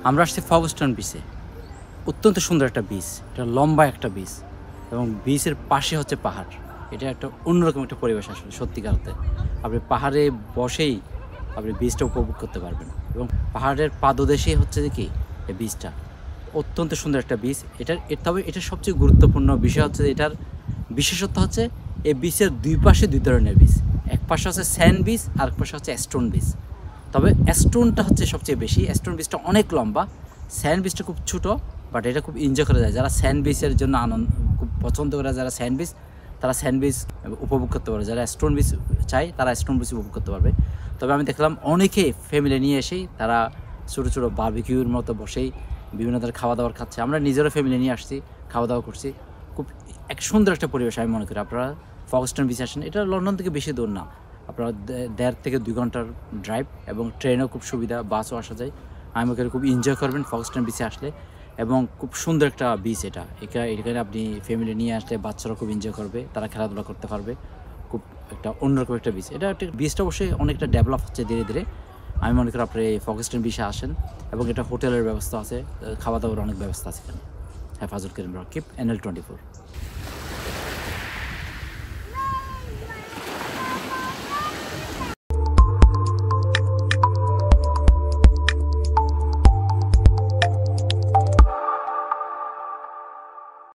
আমরা আসছি ফগস্টন বিচে। অত্যন্ত সুন্দর একটা বিচ, এটা লম্বা একটা বিচ এবং বিচের পাশে হচ্ছে পাহাড়। এটা একটা অন্যরকম একটা পরিবেশ আসলে সত্যিকার অর্থে। আপনি পাহাড়ে বসেই আপনি বিচটা উপভোগ করতে পারবেন এবং পাহাড়ের পাদদেশেই হচ্ছে যে কি এই বিচটা। অত্যন্ত সুন্দর একটা বিচ। তবে এটার সবচেয়ে গুরুত্বপূর্ণ বিষয় হচ্ছে যে এটার বিশেষত্ব হচ্ছে এই বিচের দুই পাশে দুই ধরনের বিচ। এক পাশে হচ্ছে স্যান্ড বিচ, আর এক পাশে হচ্ছে স্টোন বিচ। তবে স্টোনটা হচ্ছে সবচেয়ে বেশি। স্টোন বিচটা অনেক লম্বা, স্যান্ড বিচটা খুব ছোটো, বাট এটা খুব এনজয় করা যায়। যারা স্যান্ড বিচের জন্য খুব পছন্দ করে, যারা স্যান্ড বিচ, তারা স্যান্ড বিচ উপভোগ করতে পারবে। যারা স্টোন বিচ চাই তারা স্টোন বিচ উপভোগ করতে পারবে। তবে আমি দেখলাম অনেকে ফ্যামিলি নিয়ে এসেই তারা ছোটো ছোটো বারবিকিউর মতো বসেই বিভিন্ন ধরনের খাওয়া দাওয়ার খাচ্ছে। আমরা নিজেরও ফ্যামিলি নিয়ে আসছি, খাওয়া দাওয়া করছি। খুব এক সুন্দর একটা পরিবেশ আমি মনে করি। আপনারা ফগস্টন বিচ আসেন, এটা লন্ডন থেকে বেশি দূর না, আপনারা 1.5 থেকে 2 ঘন্টার ড্রাইভ, এবং ট্রেনেও খুব সুবিধা, বাসও আসা যায়। আমি ওখানে খুব এনজয় করবেন ফগস্টন বিচে আসলে, এবং খুব সুন্দর একটা বিচ এটা। এখানে আপনি ফ্যামিলি নিয়ে আসলে বাচ্চারা খুব এনজয় করবে, তারা খেলাধুলা করতে পারবে। খুব একটা অন্যরকম একটা বিচ এটা। একটা বিচটা অবশ্যই অনেকটা ডেভেলপ হচ্ছে ধীরে ধীরে। আমি মনে করি আপনি এই ফগস্টন বিচে আসেন, এবং এটা হোটেলের ব্যবস্থা আছে, খাওয়া দাওয়ার অনেক ব্যবস্থা আছে এখানে। হেফাজত করিম রাকিব, NL24।